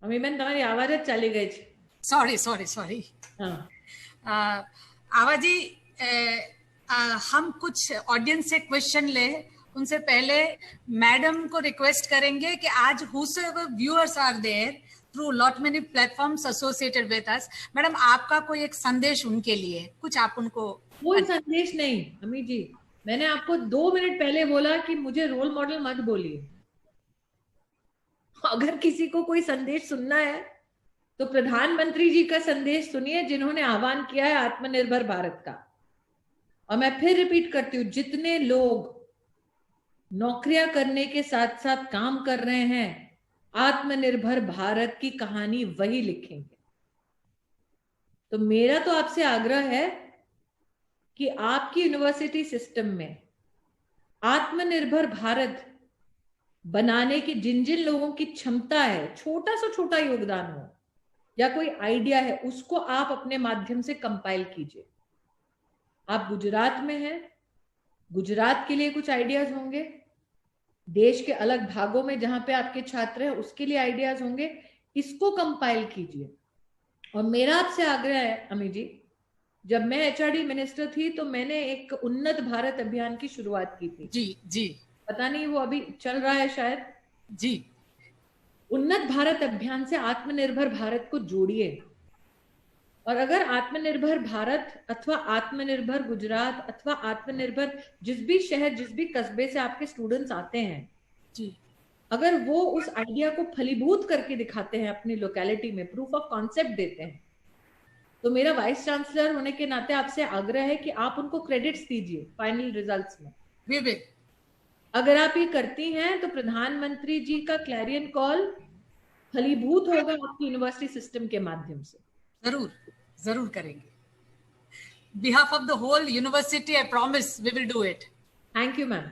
अमीबेन તમારી आवाज જ ચાલી ગઈ છે. सॉरी. आवाजी, हम कुछ ऑडियंस से क्वेश्चन ले, उनसे पहले मैडम को रिक्वेस्ट करेंगे कि आज whosoever viewers are there through lot many platforms associated with us, madam आपका कोई एक संदेश उनके लिए, कुछ आप उनको. कोई संदेश नहीं अमी जी, मैंने आपको 2 मिनट पहले बोला कि मुझे रोल मॉडल मत बोलिए. अगर किसी को कोई संदेश सुनना है तो प्रधानमंत्री जी का संदेश सुनिए जिन्होंने आह्वान किया है आत्मनिर्भर भारत का. और मैं फिर रिपीट करती हूँ, जितने लोग नौकरियां करने के साथ साथ काम कर रहे हैं आत्मनिर्भर भारत की कहानी वही लिखेंगे. तो मेरा तो आपसे आग्रह है कि आपकी यूनिवर्सिटी सिस्टम में आत्मनिर्भर भारत बनाने की जिन जिन लोगों की क्षमता है, छोटा सा छोटा योगदान हो या कोई आइडिया है, उसको आप अपने माध्यम से कंपाइल कीजिए. आप गुजरात में हैं, गुजरात के लिए कुछ आइडियाज होंगे, देश के अलग भागों में जहां पे आपके छात्र हैं उसके लिए आइडियाज होंगे, इसको कंपाइल कीजिए. और मेरा आपसे आग्रह है अमी जी, जब मैं एचआरडी मिनिस्टर थी तो मैंने एक उन्नत भारत अभियान की शुरुआत की थी. जी. पता नहीं वो अभी चल रहा है शायद. जी. उन्नत भारत अभियान से आत्मनिर्भर भारत को जोड़िए. और अगर आत्मनिर्भर भारत अथवा आत्मनिर्भर गुजरात अथवा आत्मनिर्भर जिस भी शहर जिस भी कस्बे से आपके स्टूडेंट्स आते हैं जी, अगर वो उस आइडिया को फलीभूत करके दिखाते हैं, अपनी लोकेलिटी में प्रूफ ऑफ कॉन्सेप्ट देते हैं, तो मेरा वाइस चांसलर होने के नाते आपसे आग्रह है कि आप उनको क्रेडिट्स दीजिए फाइनल रिजल्ट्स में. अगर आप ये करती हैं तो प्रधानमंत्री जी का क्लैरियन कॉल फलीभूत होगा आपकी यूनिवर्सिटी सिस्टम के माध्यम से. जरूर करेंगे. Behalf of the whole university I promise we will do it. Thank you ma'am.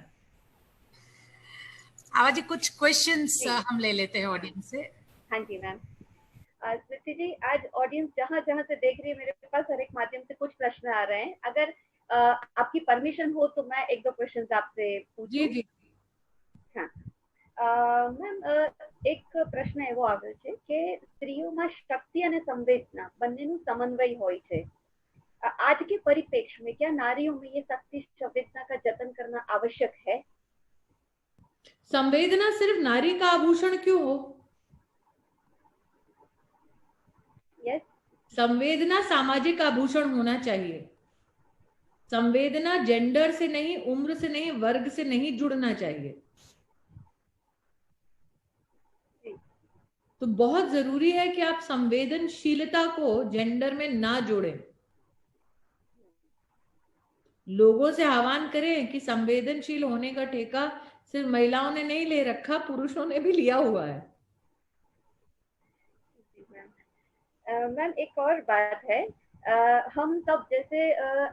आवाजी, कुछ क्वेश्चंस हम ले लेते हैं ऑडियंस से. हाँ जी मैम. स्मृति जी, आज ऑडियंस जहाँ जहाँ से देख रही है मेरे पास हर एक माध्यम से कुछ प्रश्न आ रहे हैं. अगर आपकी परमिशन हो तो मैं 1-2 क्वेश्चंस आपसे पूछूं. जी. हाँ મેમ, એક પ્રશ્ન એવો આવ્યો છે કે સ્ત્રીઓમાં શક્તિ અને સંવેદના બંનેનું સમન્વય હોય છે. आज के परिप्रेक्ष्य में क्या नारियों में ये शक्ति संवेदना का जतन करना आवश्यक है? संवेदना सिर्फ नारी का आभूषण क्यों हो? यस. संवेदना सामाजिक आभूषण होना चाहिए. संवेदना जेंडर से नहीं, उम्र से नहीं, वर्ग से नहीं जुड़ना चाहिए. तो बहुत जरूरी है कि आप संवेदनशीलता को जेंडर में ना जोड़ें. लोगों से आह्वान करें कि संवेदनशील होने का ठेका सिर्फ महिलाओं ने नहीं ले रखा, पुरुषों ने भी लिया हुआ है. मैम, एक और बात है, हम तब जैसे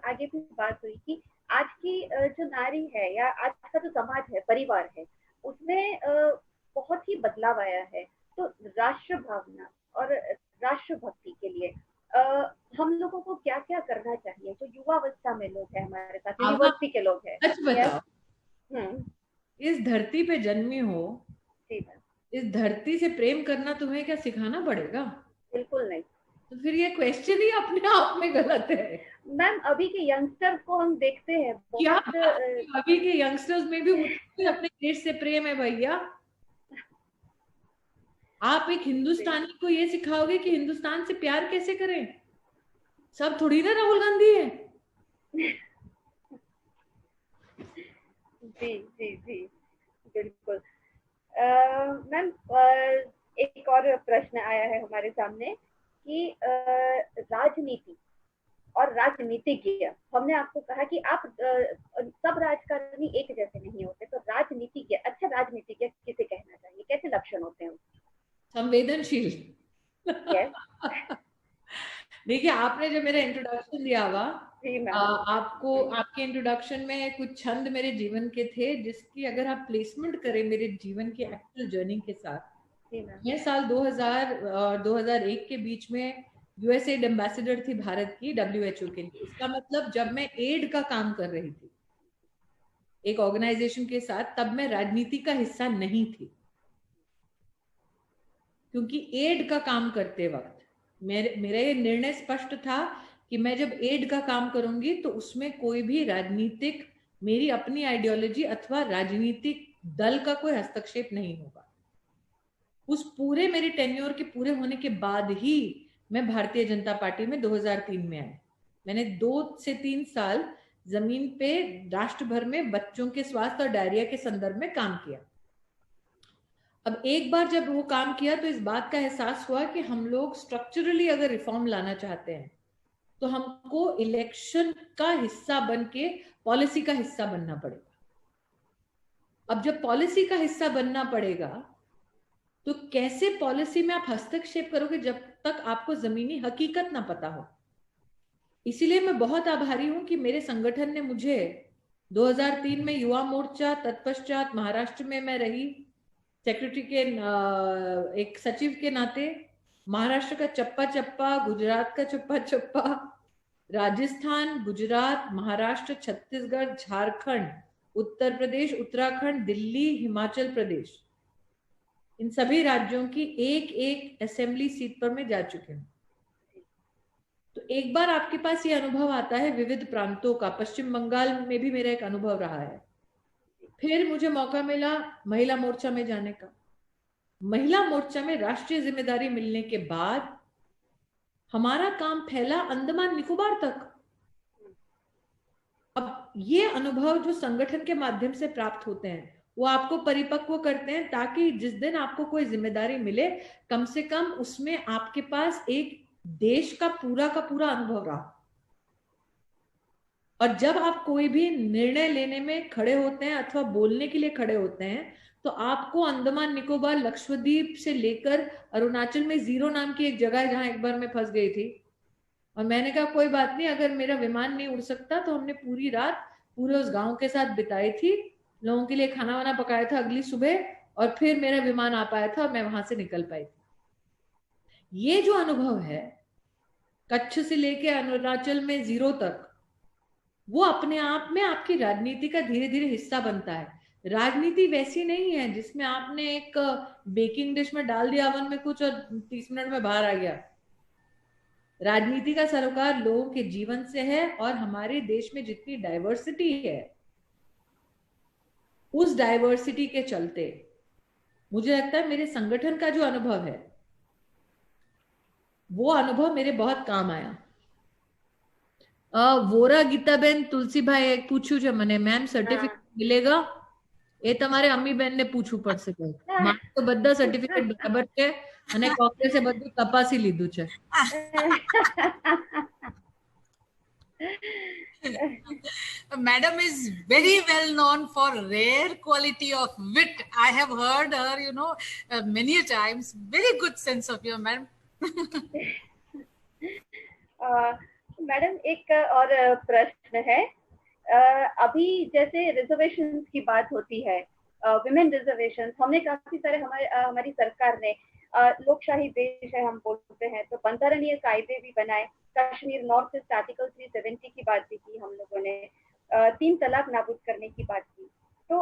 आगे भी बात हुई कि आज की जो नारी है या आज का जो समाज है, परिवार है, उसमें बहुत ही बदलाव आया है. तो राष्ट्र भावना और राष्ट्र भक्ति के लिए हम लोगों को क्या क्या करना चाहिए? जो युवावस्था में लोग हैं हमारे साथ, यूनिवर्सिटी के लोग हैं. सच बताओ, इस धरती पे जन्मी हो, इस धरती से प्रेम करना तुम्हें क्या सिखाना पड़ेगा? बिल्कुल नहीं. तो फिर ये क्वेश्चन ही अपने आप में गलत है. मैम अभी के यंगस्टर्स को हम देखते हैं क्या बहुत अभी के यंगस्टर्स में भी उनको अपने देश से प्रेम है भैया। आप एक हिंदुस्तानी को ये सिखाओगे कि हिंदुस्तान से प्यार कैसे करें? सब थोड़ी ना राहुल गांधी है। जी जी जी बिल्कुल। मैम एक और प्रश्न आया है हमारे सामने कि राजनीति और राजनीतिज्ञ, हमने आपको कहा कि आप सब राजकारणी एक जैसे नहीं होते, तो राजनीतिज्ञ, अच्छा राजनीतिज्ञ किसे कहना चाहिए, कैसे लक्षण होते हैं उसके? संवेदनशील। यस देखिए, आपने जो मेरा इंट्रोडक्शन दिया हुआ, जी मैम। आपको आपके इंट्रोडक्शन में कुछ छंद मेरे जीवन के थे, जिसकी अगर आप प्लेसमेंट करें मेरे जीवन की एक्चुअल जर्नी के साथ, जी मैम। मैं साल 2000 और 2001 के बीच में यूएसएड एम्बेसडर थी भारत की WHO के लिए। इसका मतलब जब मैं एड का काम कर रही थी एक ऑर्गेनाइजेशन के साथ, तब मैं राजनीति का हिस्सा नहीं थी, क्योंकि एड का काम करते वक्त मेरा ये निर्णय स्पष्ट था कि मैं जब एड का काम करूंगी तो उसमें कोई भी राजनीतिक, मेरी अपनी आइडियोलॉजी अथवा राजनीतिक दल का कोई हस्तक्षेप नहीं होगा। उस पूरे मेरे टेन्योर के पूरे होने के बाद ही मैं भारतीय जनता पार्टी में 2003 में आई। मैंने 2 से 3 साल जमीन पे राष्ट्र भर में बच्चों के स्वास्थ्य और डायरिया के संदर्भ में काम किया। अब एक बार जब वो काम किया तो इस बात का एहसास हुआ कि हम लोग स्ट्रक्चरली अगर रिफॉर्म लाना चाहते हैं तो हमको इलेक्शन का हिस्सा बन के पॉलिसी का हिस्सा बनना पड़ेगा। अब जब पॉलिसी का हिस्सा बनना पड़ेगा तो कैसे पॉलिसी में आप हस्तक्षेप करोगे जब तक आपको जमीनी हकीकत ना पता हो। इसीलिए मैं बहुत आभारी हूं कि मेरे संगठन ने मुझे 2003 में युवा मोर्चा, तत्पश्चात महाराष्ट्र में मैं रही सेक्रेटरी के एक सचिव के नाते, महाराष्ट्र का चप्पा चप्पा, गुजरात का चप्पा चप्पा, राजस्थान, गुजरात, महाराष्ट्र, छत्तीसगढ़, झारखंड, उत्तर प्रदेश, उत्तराखंड, दिल्ली, हिमाचल प्रदेश, इन सभी राज्यों की एक एक असेंबली सीट पर मैं जा चुकी हूँ। तो एक बार आपके पास ये अनुभव आता है विविध प्रांतों का, पश्चिम बंगाल में भी मेरा एक अनुभव रहा है। फिर मुझे मौका मिला महिला मोर्चा में जाने का। महिला मोर्चा में राष्ट्रीय जिम्मेदारी मिलने के बाद हमारा काम फैला अंडमान निकोबार तक। अब ये अनुभव जो संगठन के माध्यम से प्राप्त होते हैं वो आपको परिपक्व करते हैं, ताकि जिस दिन आपको कोई जिम्मेदारी मिले कम से कम उसमें आपके पास एक देश का पूरा अनुभव रहा। और जब आप कोई भी निर्णय लेने में खड़े होते हैं अथवा बोलने के लिए खड़े होते हैं तो आपको अंडमान निकोबार, लक्षद्वीप से लेकर अरुणाचल में जीरो नाम की एक जगह है जहां एक बार मैं फंस गई थी, और मैंने कहा कोई बात नहीं, अगर मेरा विमान नहीं उड़ सकता तो हमने पूरी रात पूरे उस गांव के साथ बिताई थी, लोगों के लिए खाना वाना पकाया था अगली सुबह, और फिर मेरा विमान आ पाया था और मैं वहां से निकल पाई थी। ये जो अनुभव है कच्छ से लेके अरुणाचल में जीरो तक, वो अपने आप में आपकी राजनीति का धीरे धीरे हिस्सा बनता है। राजनीति वैसी नहीं है जिसमें आपने एक बेकिंग डिश में डाल दिया ओवन में कुछ और 30 मिनट में बाहर आ गया। राजनीति का सरोकार लोगों के जीवन से है, और हमारे देश में जितनी डाइवर्सिटी है उस डाइवर्सिटी के चलते मुझे लगता है मेरे संगठन का जो अनुभव है वो अनुभव मेरे बहुत काम आया। वोरा गीताबेन तुलसीभाई एक पूछू छे મને મેમ સર્ટિફિકેટ મિલેગા? એ તમારે અમ્મીબેન ને પૂછવું પડશે ભાઈ, મારે તો બધા સર્ટિફિકેટ બરાબર છે અને કોંગ્રેસે બધું તપાસી લીધું છે. Madam is very well known for rare quality of wit. I have heard her, many times. Very good sense of humor, madam. Madam एक और प्रश्न है। अभी जैसे रिजर्वेशंस की बात होती है, विमेन रिजर्वेशंस, हमने काफी सारे हमारी सरकार ने, लोकशाही देश है हम बोलते हैं, तो बंधारणीय कायदे भी बनाए। कश्मीर नॉर्थ ईस्ट आर्टिकल 370 की बात भी की हम लोगों ने, 3 तलाक नाबूद करने की बात की। तो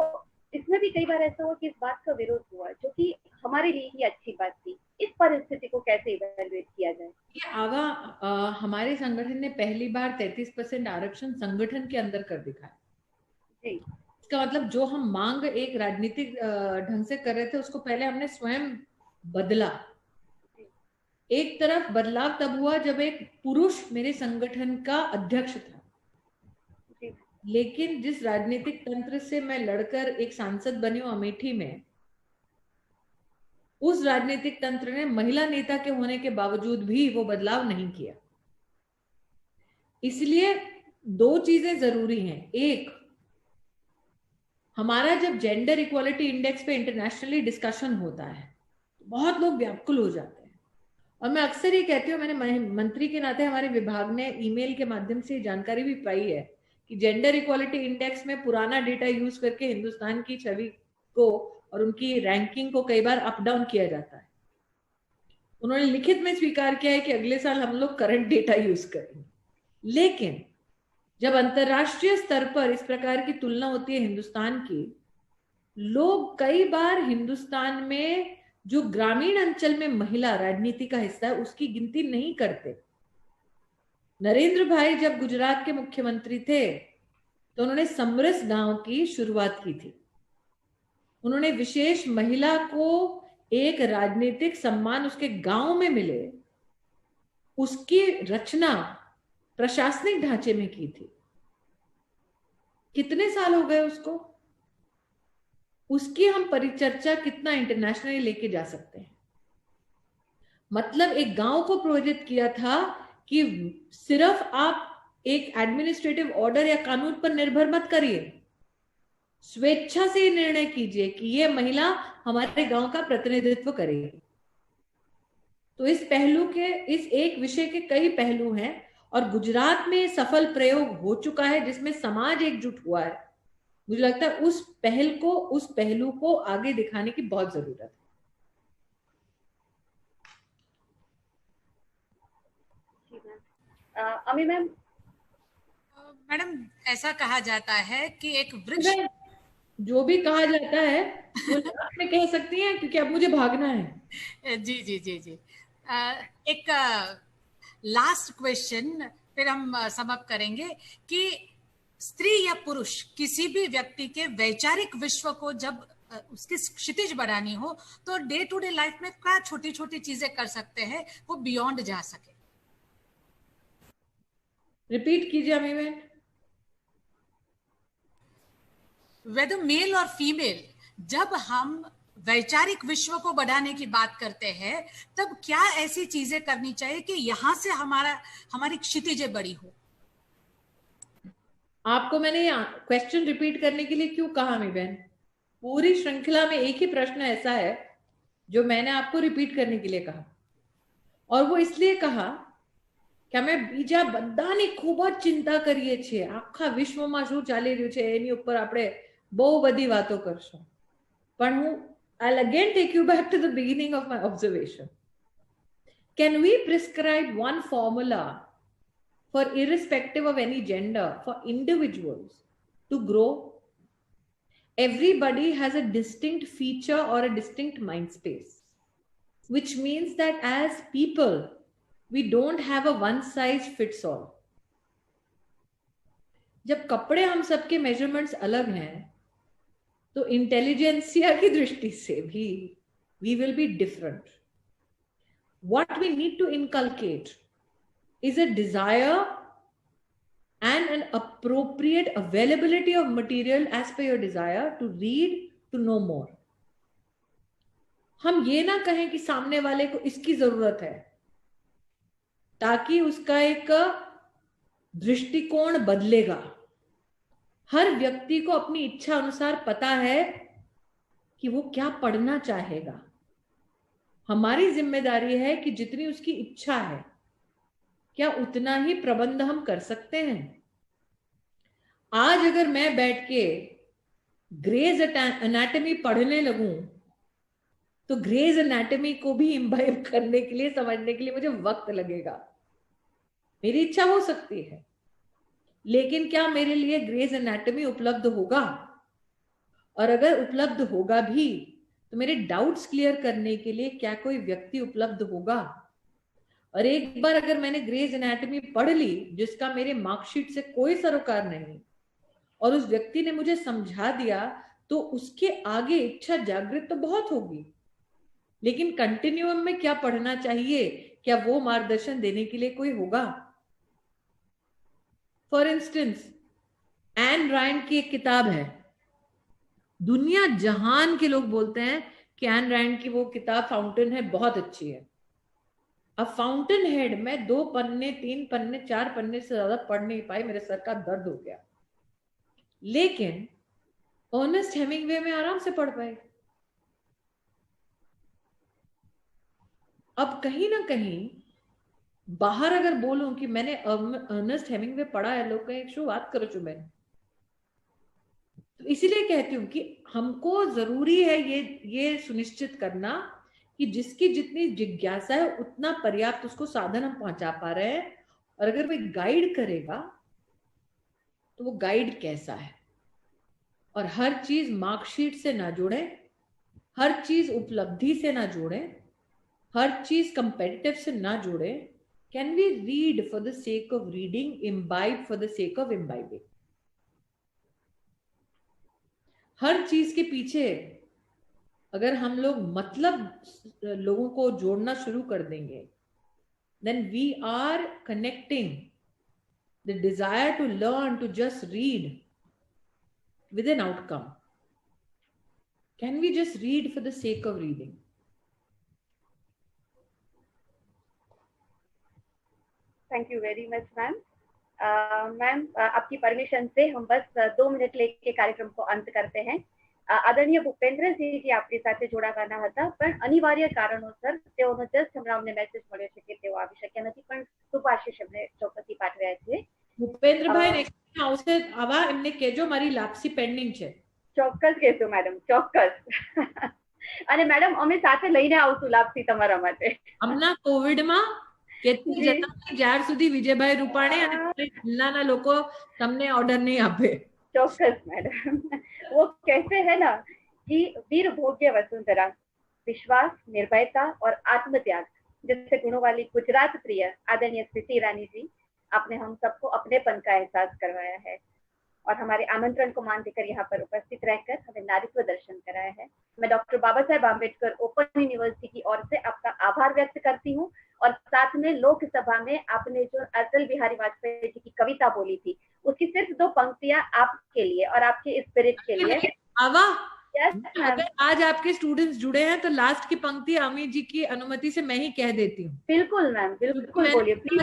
इसमें भी कई बार ऐसा हुआ कि इस बात का विरोध हुआ, जो कि हमारे लिए ही अच्छी बात थी। इस परिस्थिति को कैसे इवैल्यूएट किया जाए? ये हमारे संगठन ने पहली बार 33% आरक्षण संगठन के अंदर कर दिखाया जी। इसका मतलब जो हम मांग एक राजनीतिक ढंग से कर रहे थे उसको पहले हमने स्वयं बदला। एक तरफ बदलाव तब हुआ जब एक पुरुष मेरे संगठन का अध्यक्ष था, लेकिन जिस राजनीतिक तंत्र से मैं लड़कर एक सांसद बनी हूं अमेठी में, उस राजनीतिक तंत्र ने महिला नेता के होने के बावजूद भी वो बदलाव नहीं किया। इसलिए दो चीजें जरूरी हैं। एक, हमारा जब जेंडर इक्वालिटी इंडेक्स पे इंटरनेशनली डिस्कशन होता है बहुत लोग व्याकुल हो जाते हैं, और मैं अक्सर ये कहती हूँ, मैंने मंत्री के नाते हमारे विभाग ने ईमेल के माध्यम से जानकारी भी पाई है कि जेंडर इक्वालिटी इंडेक्स में पुराना डेटा यूज करके हिंदुस्तान की छवि को और उनकी रैंकिंग को कई बार अप डाउन किया जाता है। उन्होंने लिखित में स्वीकार किया है कि अगले साल हम लोग करंट डेटा यूज करेंगे, लेकिन जब अंतरराष्ट्रीय स्तर पर इस प्रकार की तुलना होती है हिंदुस्तान की, लोग कई बार हिंदुस्तान में जो ग्रामीण अंचल में महिला राजनीति का हिस्सा है उसकी गिनती नहीं करते। नरेंद्र भाई जब गुजरात के मुख्यमंत्री थे तो उन्होंने समरस गांव की शुरुआत की थी। उन्होंने विशेष महिला को एक राजनीतिक सम्मान उसके गांव में मिले, उसकी रचना प्रशासनिक ढांचे में की थी। कितने साल हो गए उसको? उसकी हम परिचर्चा कितना इंटरनेशनली लेके जा सकते हैं? मतलब एक गांव को प्रोजित किया था कि सिर्फ आप एक एडमिनिस्ट्रेटिव ऑर्डर या कानून पर निर्भर मत करिए, स्वेच्छा से निर्णय कीजिए कि ये महिला हमारे गांव का प्रतिनिधित्व करेगी। तो इस पहलू के, इस एक विषय के कई पहलू हैं और गुजरात में सफल प्रयोग हो चुका है जिसमें समाज एकजुट हुआ है। मुझे लगता है उस पहलू को आगे दिखाने की बहुत जरूरत है। अमी मैम, मैडम ऐसा कहा जाता है कि एक वृक्ष, जो भी कहा जाता है वो लास्ट में कह सकती हैं क्योंकि अब मुझे भागना है। जी जी जी जी। एक लास्ट क्वेश्चन फिर हम समाप्त करेंगे कि स्त्री या पुरुष किसी भी व्यक्ति के वैचारिक विश्व को जब उसकी क्षितिज बढ़ानी हो तो डे टू डे लाइफ में क्या छोटी छोटी चीजें कर सकते हैं वो बियॉन्ड जा सके? रिपीट कीजिए अमी मैम। वेदर मेल और फीमेल, जब हम वैचारिक विश्व को बढ़ाने की बात करते हैं तब क्या ऐसी चीजें करनी चाहिए कि यहां से हमारी क्षितिजें बड़ी हो? आपको मैंने क्वेश्चन रिपीट करने के लिए क्यों कहा अमी बहन? पूरी श्रृंखला में एक ही प्रश्न ऐसा है जो मैंने आपको रिपीट करने के लिए कहा, और वो इसलिए कहा कि मैं बीजा बधानी खूब જ चिंता કરીએ છીએ, આખા વિશ્વમાં શું ચાલી રહ્યું છે એની ઉપર આપણે બહુ બધી વાતો કરશું, પણ હું I'll again take you back to the beginning of my observation. Can we prescribe one formula for irrespective of any gender for individuals to grow? Everybody has a distinct feature or a distinct mind space, which means that as people we don't have a one size fits all. जब कपड़े हम सबके measurements अलग हैं तो intelligentsia की दृष्टि से भी we will be different. What we need to inculcate is a desire and an appropriate availability of material as per your desire to read, to know more. हम ये ना कहें कि सामने वाले को इसकी जरूरत है, ताकि उसका एक दृष्टिकोण बदलेगा। हर व्यक्ति को अपनी इच्छा अनुसार पता है कि वो क्या पढ़ना चाहेगा। हमारी जिम्मेदारी है कि जितनी उसकी इच्छा है क्या उतना ही प्रबंध हम कर सकते हैं। आज अगर मैं बैठ के ग्रेज एनाटॉमी पढ़ने लगूं तो ग्रेज एनाटॉमी को भी इम्बाइब करने के लिए, समझने के लिए मुझे वक्त लगेगा। मेरी इच्छा हो सकती है, लेकिन क्या मेरे लिए ग्रेज एनाटॉमी उपलब्ध होगा? और अगर उपलब्ध होगा भी तो मेरे डाउट्स क्लियर करने के लिए क्या कोई व्यक्ति उपलब्ध होगा? और एक बार अगर मैंने ग्रेज एनाटॉमी पढ़ ली जिसका मेरे मार्कशीट से कोई सरोकार नहीं, और उस व्यक्ति ने मुझे समझा दिया, तो उसके आगे इच्छा जागृत तो बहुत होगी, लेकिन कंटिन्यूम में क्या पढ़ना चाहिए, क्या वो मार्गदर्शन देने के लिए कोई होगा? फॉर इंस्टेंस, एन रैंड की एक किताब है, दुनिया जहान के लोग बोलते हैं कि एन रैंड की वो किताब फाउंटेन हेड बहुत अच्छी है। अब फाउंटेन हेड में 2 पन्ने 3 पन्ने 4 पन्ने से ज्यादा पढ़ नहीं पाई, मेरे सर का दर्द हो गया, लेकिन अर्नेस्ट हेमिंग्वे में आराम से पढ़ पाए। अब कहीं ना कहीं बाहर अगर बोलूं कि मैंने अर्नेस्ट हेमिंग्वे पढ़ा है, लोग कहें शो बात करो चुप मैंने, तो इसीलिए कहती हूँ कि हमको जरूरी है ये सुनिश्चित करना कि जिसकी जितनी जिज्ञासा है उतना पर्याप्त उसको साधन हम पहुंचा पा रहे हैं, और अगर वो गाइड करेगा तो वो गाइड कैसा है, और हर चीज मार्कशीट से ना जोड़े, हर चीज उपलब्धि से ना जोड़े, हर चीज कंपेटिटिव से ना जोड़े। Can we read for the sake of reading, imbibe for the sake of imbibing? हर चीज के पीछे अगर हम लोग मतलब लोगों को जोड़ना शुरू कर देंगे, then we are connecting the desire to learn to just read with an outcome. Can we just read for the sake of reading? Thank you very much ma'am. Ma'am आपकी परमिशन से हम बस 2 मिनिट लेके कार्यक्रम को અંત करते हैं। આદરણીય ભૂપેન્દ્રસિંહ જી આપણી સાથે જોડાવાના હતા, પણ અનિવાર્ય કારણોસર તેઓનો જસ્ટ હમણાં અમને મેસેજ મળ્યો છે કે તેઓ આવી શક્યા નથી, પણ શુભાશીષ એમને ચોક્કસથી પાઠવ્યા છે। ભૂપેન્દ્રભાઈ નેક્સ્ટ આવશે આવા એમને કહેજો મારી લાપસી પેન્ડિંગ છે। ચોક્કસ કહેશું મેડમ, ચોક્કસ। અને મેડમ અમે સાથે લઈને આવશું લાપસી તમારા માટે। હમણાં કોવિડમાં કેટલી જતા જ્યાર સુધી વિજયભાઈ રૂપાણી અને જિલ્લાના લોકો તમને ઓર્ડર નહીં આપે। चौक्कस मैडम। वो कहते हैं ना कि वीर भोग्य वसुंधरा, विश्वास, निर्भयता और आत्मत्याग जैसे गुणों वाली गुजरात प्रिय आदरणीय स्मृति ईरानी जी, आपने हम सबको अपनेपन का एहसास करवाया है और हमारे आमंत्रण को मान देकर यहाँ पर उपस्थित रहकर हमें नारीत्व दर्शन कराया है। मैं doctor Baba Saheb Ambedkar open university की ओर से आपका आभार व्यक्त करती हूँ, और साथ में लोकसभा में आपने जो अटल बिहारी वाजपेयी जी की कविता बोली थी, उसकी सिर्फ 2 पंक्तियां आपके लिए और आपके स्पिरिट के लिए। अगर आज आपके स्टूडेंट्स जुड़े हैं तो लास्ट की पंक्ति अमित जी की अनुमति से मैं ही कह देती हूँ। बिल्कुल मैम, बिल्कुल बोलिए प्लीज।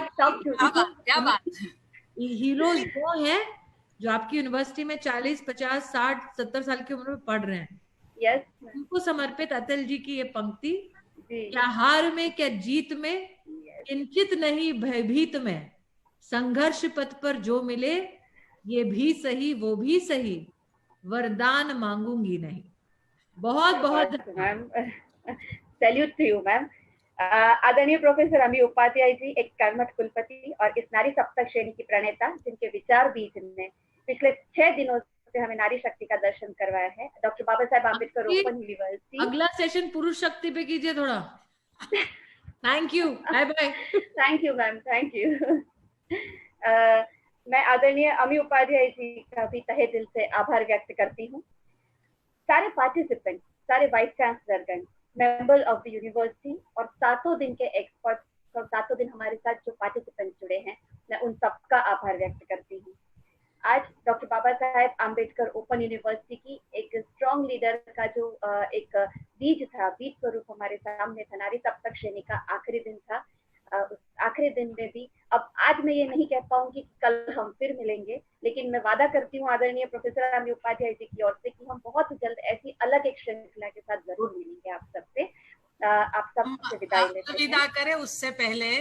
हीरोज वो हैं जो आपकी यूनिवर्सिटी में 40, 50, 60, 70 साल की उम्र में पढ़ रहे हैं। यस, उनको समर्पित अटल जी की ये पंक्ति, क्या हार में क्या जीत में, किंचित नहीं भयभीत में, संघर्ष पथ पर जो मिले ये भी सही वो भी सही, वरदान मांगूंगी नहीं। बहुत बहुत ma'am, salute to you ma'am. आदरणीय प्रोफेसर अमी उपाध्याय जी एक कर्मठ कुलपति और इस नारी सप्तक श्रेणी की प्रणेता, जिनके विचार बीज ने पिछले 6 दिनों से हमें नारी शक्ति का दर्शन करवाया है। Doctor Baba Saheb Ambedkar open university. अगला सेशन पुरुष शक्ति पे कीजिए थोड़ा। Thank you, bye bye. Thank you ma'am, thank you. मैं आदरणीय अमी उपाध्याय जी का भी तहे दिल से आभार व्यक्त करती हूँ। सारे पार्टिसिपेंट, सारे वाइस चांसलरगण, मेंबर ऑफ द यूनिवर्सिटी और 7 दिन के एक्सपर्ट्स और 7 दिन हमारे साथ जो पार्टिसिपेंट जुड़े हैं, मैं उन सबका आभार व्यक्त करती हूँ। आज doctor Baba Saheb Ambedkar open university की एक स्ट्रॉन्ग लीडर का जो एक बीज था, बीज स्वरूप हमारे सामने था, नारी सप्तक श्रेणी का आखिरी दिन था। उस आखिरी दिन में भी अब आज मैं ये नहीं कह पाऊंगी कि कल हम फिर मिलेंगे, लेकिन मैं वादा करती हूँ आदरणीय प्रोफेसर अमी उपाध्याय जी की ओर से कि हम बहुत जल्द ऐसी अलग एक श्रृंखला के साथ जरूर मिलेंगे आप सबसे। आप सबसे विदाई लेते हैं। विदा करें उससे पहले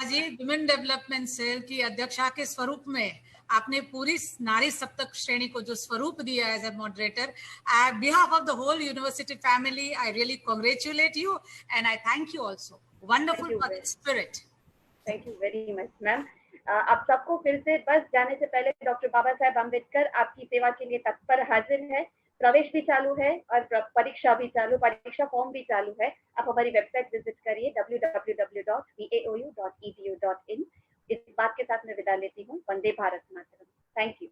जी, वुमेन डेवलपमेंट सेल की अध्यक्षा के स्वरूप में आपने पूरी नारी सप्तक श्रेणी को जो स्वरूप दिया as a moderator, behalf of the whole university family, I really congratulate you and I thank you also. Wonderful spirit. Thank you very much ma'am. आप सबको फिर से बस जाने से पहले डॉक्टर बाबा साहेब आम्बेडकर आपकी सेवा के लिए तत्पर हाजिर है। प्रवेश भी चालू है और परीक्षा भी चालू, परीक्षा फॉर्म भी चालू है। आप हमारी वेबसाइट विजिट करिए www.vaou.edu.in। इस बात के साथ मैं विदा लेती हूँ। वंदे भारत मातरम। Thank you.